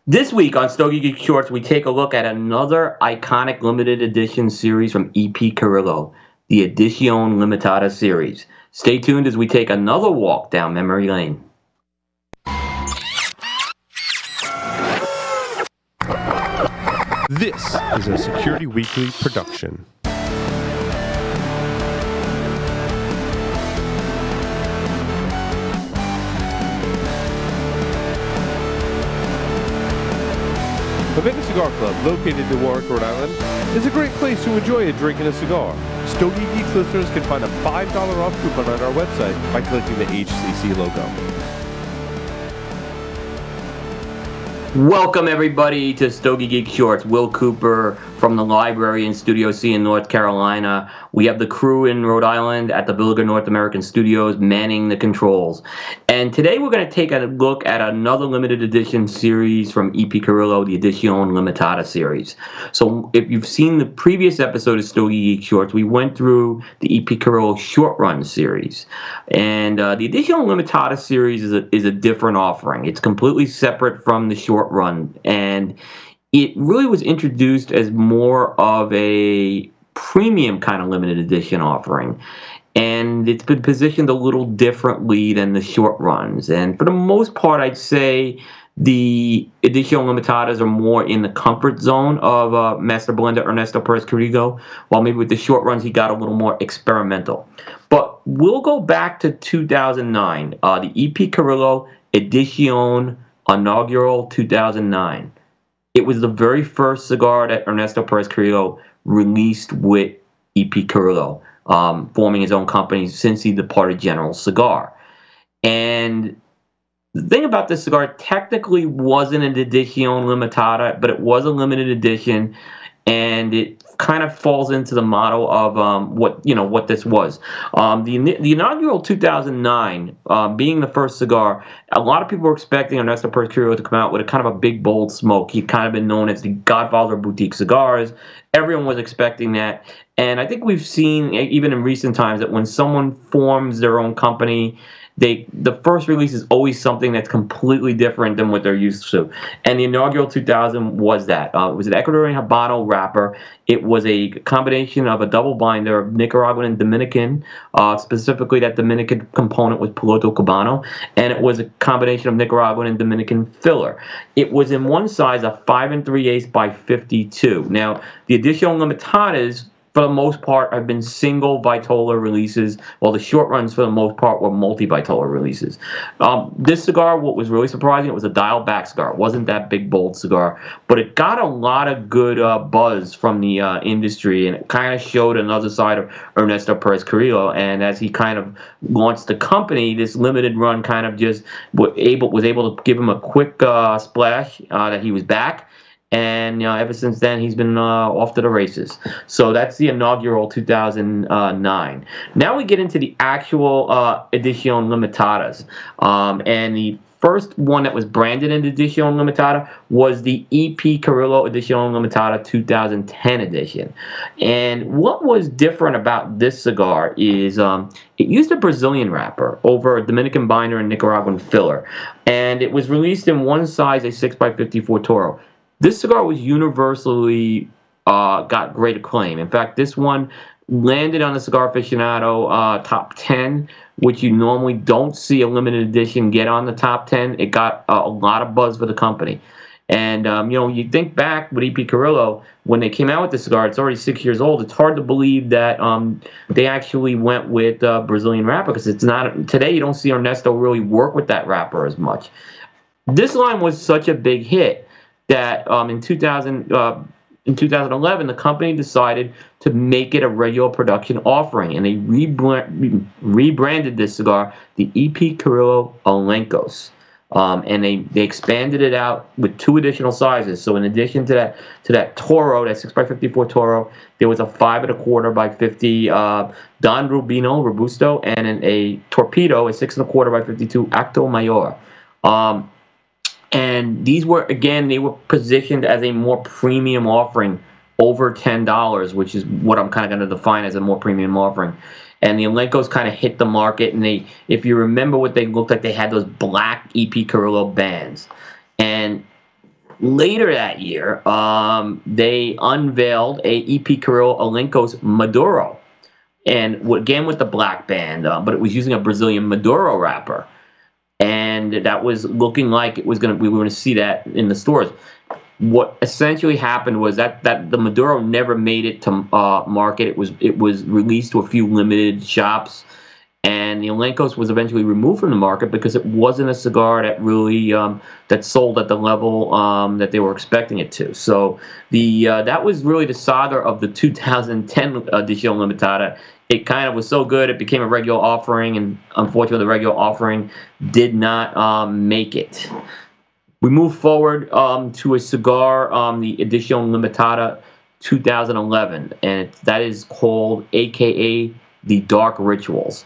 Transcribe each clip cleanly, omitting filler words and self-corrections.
This week on Stogie Geeks Shorts, we take a look at another iconic limited edition series from EP Carrillo, the Edición Limitada series. Stay tuned as we take another walk down memory lane. This is a Security Weekly production. Havana Cigar Club, located in Warwick, Rhode Island, is a great place to enjoy a drink and a cigar. Stogie Geeks listeners can find a $5 off coupon on our website by clicking the HCC logo. Welcome everybody to Stogie Geeks Shorts. Will Cooper from the library in Studio C in North Carolina. We have the crew in Rhode Island at the Billiger North American Studios manning the controls. And today we're going to take a look at another limited edition series from EP Carrillo, the Edición Limitada series. So if you've seen the previous episode of Stogie Geeks Shorts, we went through the EP Carrillo short run series. And the Edición Limitada series is a different offering. It's completely separate from the short run, and it really was introduced as more of a premium kind of limited edition offering, and it's been positioned a little differently than the short runs. And for the most part, I'd say the Edición Limitadas are more in the comfort zone of Master Blender Ernesto Perez Carrillo, while maybe with the short runs he got a little more experimental. But we'll go back to 2009, the EP Carrillo Edición Inaugural 2009. It was the very first cigar that Ernesto Perez Carrillo released with EP Carrillo, forming his own company since he departed General Cigar. And the thing about this cigar, technically wasn't an Edición Limitada, but it was a limited edition, and it kind of falls into the model of what this was. The inaugural 2009, being the first cigar, a lot of people were expecting Ernesto Perez Carrillo to come out with a kind of a big, bold smoke. He'd kind of been known as the godfather of boutique cigars. Everyone was expecting that. And I think we've seen, even in recent times, that when someone forms their own company, the first release is always something that's completely different than what they're used to. And the inaugural 2000 was that. It was an Ecuadorian Habano wrapper. It was a combination of a double binder of Nicaraguan and Dominican. Specifically, that Dominican component was Piloto Cubano. And it was a combination of Nicaraguan and Dominican filler. It was in one size, a 5 3/8 by 52. Now, the Edición Limitadas, for the most part, have been single Vitola releases, while the short runs, for the most part, were multi-Vitola releases. This cigar, what was really surprising, it was a dial-back cigar. It wasn't that big, bold cigar, but it got a lot of good buzz from the industry, and it kind of showed another side of Ernesto Perez Carrillo. And as he kind of launched the company, this limited run kind of just was able to give him a quick splash that he was back. And ever since then, he's been off to the races. So that's the inaugural 2009. Now we get into the actual Edición Limitadas. And the first one that was branded in Edición Limitada was the EP Carrillo Edición Limitada 2010 edition. And what was different about this cigar is it used a Brazilian wrapper over a Dominican binder and Nicaraguan filler. And it was released in one size, a 6x54 Toro. This cigar was universally got great acclaim. In fact, this one landed on the Cigar Aficionado top 10, which you normally don't see a limited edition get on the top 10. It got a lot of buzz for the company. And, you think back with EP Carrillo, when they came out with the cigar, it's already 6 years old. It's hard to believe that they actually went with Brazilian wrapper, because it's not, today you don't see Ernesto really work with that wrapper as much. This line was such a big hit that in 2011, the company decided to make it a regular production offering, and they rebranded this cigar the EP Carrillo Elencos. And they expanded it out with 2 additional sizes. So in addition to that Toro, that 6x54 Toro, there was a 5 1/4 by 50 Don Rubino Robusto, and a Torpedo, a 6 1/4 by 52 Acto Mayor. And these were, again, they were positioned as a more premium offering, over $10, which is what I'm kind of going to define as a more premium offering. And the Elencos kind of hit the market, and they, if you remember what they looked like, they had those black EP Carrillo bands. And Later that year, they unveiled a EP Carrillo Edición Maduro, and again with the black band, but it was using a Brazilian Maduro wrapper, and that was looking like it was we were going to see that in the stores. What essentially happened was that the Maduro never made it to market. It was released to a few limited shops, and the Elencos was eventually removed from the market because it wasn't a cigar that really that sold at the level that they were expecting it to. So that was really the saga of the 2010 Edición Limitada. It kind of was so good it became a regular offering, and unfortunately the regular offering did not make it. We move forward to a cigar, the Edición Limitada 2011, and that is called AKA the Dark Rituals.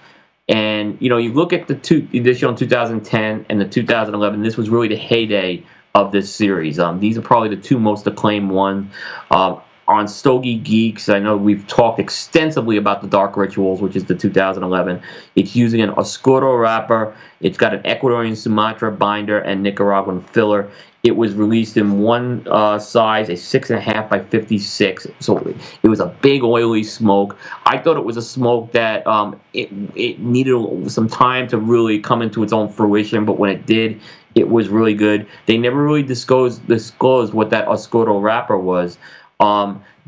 And you look at the Edición 2010 and the 2011. This was really the heyday of this series. These are probably the two most acclaimed ones. On Stogie Geeks, I know we've talked extensively about the Dark Rituals, which is the 2011. It's using an Oscuro wrapper. It's got an Ecuadorian Sumatra binder and Nicaraguan filler. It was released in one size, a 6.5 by 56. So it was a big oily smoke. I thought it was a smoke that it needed some time to really come into its own fruition, but when it did, it was really good. They never really disclosed what that Oscuro wrapper was.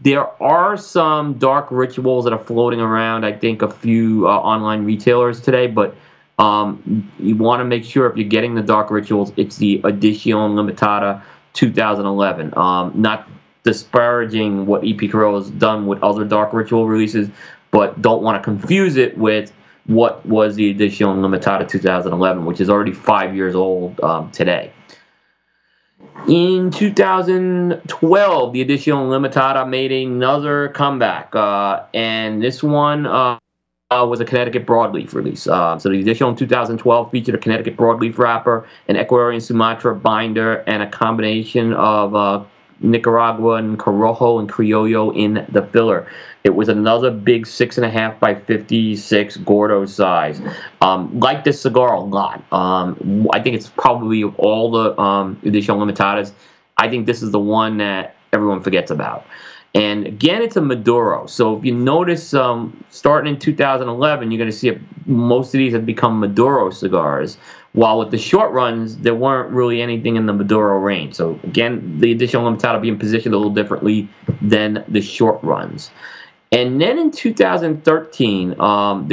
There are some Dark Rituals that are floating around, I think, a few online retailers today, but you want to make sure if you're getting the Dark Rituals, it's the Edición Limitada 2011. Not disparaging what EP Carrillo has done with other Dark Ritual releases, but don't want to confuse it with what was the Edición Limitada 2011, which is already 5 years old today. In 2012, the Edición Limitada made another comeback, and this one was a Connecticut broadleaf release. So the Edición 2012 featured a Connecticut broadleaf wrapper, an Ecuadorian Sumatra binder, and a combination of Nicaraguan Corojo and Criollo in the filler. It was another big 6.5 by 56 Gordo size. Like this cigar a lot. I think it's probably of all the Edición Limitadas, I think this is the one that everyone forgets about. And again, it's a Maduro. So if you notice, starting in 2011, you're going to see most of these have become Maduro cigars. While with the short runs, there weren't really anything in the Maduro range. So again, the Edición Limitada being positioned a little differently than the short runs. And then in 2013, there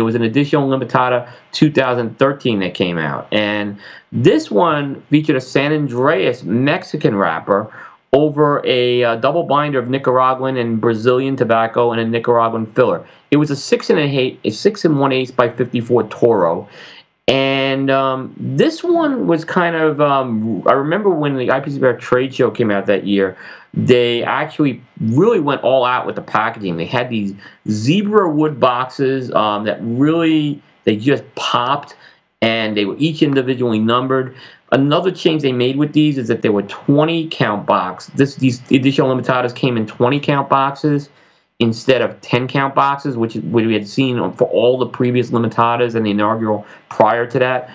was an Edición Limitada 2013 that came out. And this one featured a San Andreas Mexican wrapper over a double binder of Nicaraguan and Brazilian tobacco and a Nicaraguan filler. It was a 6 1/8 by 54 Toro. And this one was kind of, I remember when the IPC Bear trade show came out that year, they actually really went all out with the packaging. They had these zebra wood boxes that really, they just popped, and they were each individually numbered. Another change they made with these is that they were 20 count box. These Edición Limitadas came in 20 count boxes instead of 10 count boxes, which we had seen for all the previous Limitadas and the inaugural prior to that.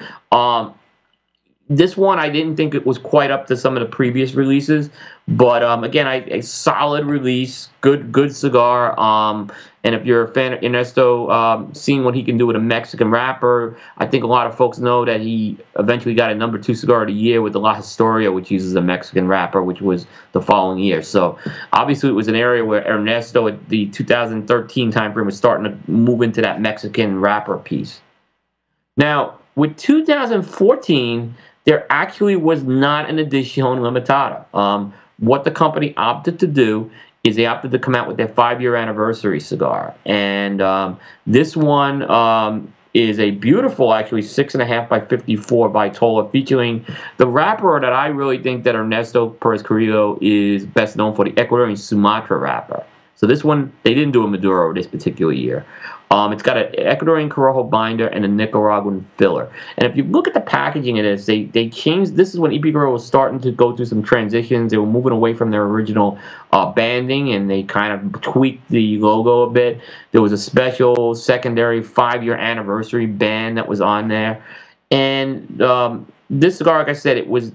This one, I didn't think it was quite up to some of the previous releases, but again, a solid release, good cigar. And if you're a fan of Ernesto, seeing what he can do with a Mexican wrapper, I think a lot of folks know that he eventually got a #2 cigar of the year with the La Historia, which uses a Mexican wrapper, which was the following year. So obviously it was an area where Ernesto at the 2013 timeframe was starting to move into that Mexican wrapper piece. Now, with 2014, there actually was not an Edición Limitada. What the company opted to do is they opted to come out with their 5-year anniversary cigar. And this one is a beautiful, actually, 6.5 by 54 Vitola, featuring the wrapper that I really think that Ernesto Perez Carrillo is best known for, the Ecuadorian Sumatra wrapper. So this one, they didn't do a Maduro this particular year. It's got an Ecuadorian Corojo binder and a Nicaraguan filler. And if you look at the packaging of this, they changed. This is when EP Carrillo was starting to go through some transitions. They were moving away from their original banding, and they kind of tweaked the logo a bit. There was a special secondary 5-year anniversary band that was on there. And this cigar, like I said, it was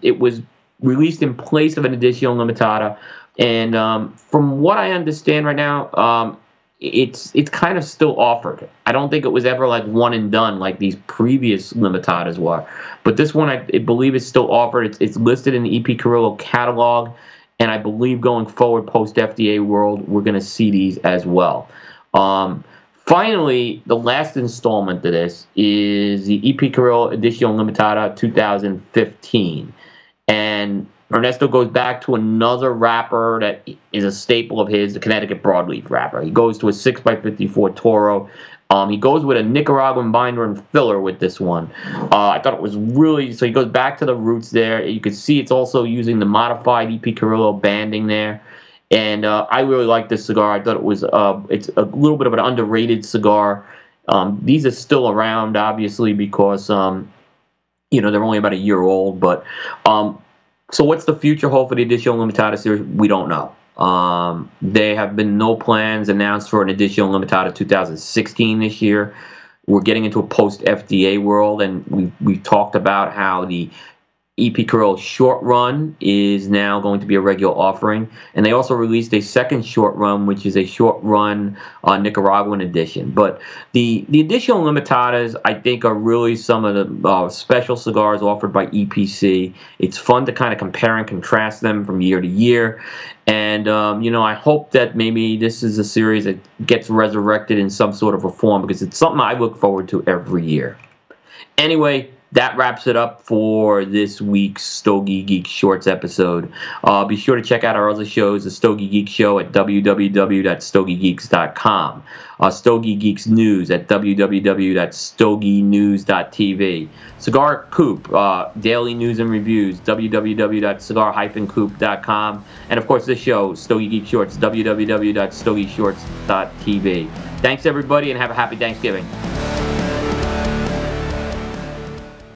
released in place of an Edition Limitada. And from what I understand right now, it's kind of still offered. I don't think it was ever like one and done like these previous Limitadas were. But this one, I believe, is still offered. It's listed in the EP Carrillo catalog. And I believe going forward, post-FDA world, we're going to see these as well. Finally, the last installment to this is the EP Carrillo Edición Limitada 2015. And Ernesto goes back to another wrapper that is a staple of his, the Connecticut broadleaf wrapper. He goes to a 6x54 Toro. He goes with a Nicaraguan binder and filler with this one. I thought it was really, so he goes back to the roots there. You can see it's also using the modified EP Carrillo banding there. And I really like this cigar. I thought it was, it's a little bit of an underrated cigar. These are still around, obviously, because, you know, they're only about a year old. But so what's the future hold for the Edición Limitada series? We don't know. There have been no plans announced for an Edición Limitada 2016 this year. We're getting into a post-FDA world, and we've talked about how the EP Carrillo short run is now going to be a regular offering, and they also released a second short run, which is a short run Nicaraguan edition. But the Edición Limitadas, I think, are really some of the special cigars offered by EPC. It's fun to kind of compare and contrast them from year to year, and you know, I hope that maybe this is a series that gets resurrected in some sort of a form, because it's something I look forward to every year. Anyway, that wraps it up for this week's Stogie Geeks Shorts episode. Be sure to check out our other shows, the Stogie Geeks Show at www.stogiegeeks.com. Stogie Geeks News at www.stogienews.tv. Cigar Coop, daily news and reviews, www.cigar-coop.com. And of course this show, Stogie Geeks Shorts, www.stogieshorts.tv. Thanks everybody, and have a happy Thanksgiving.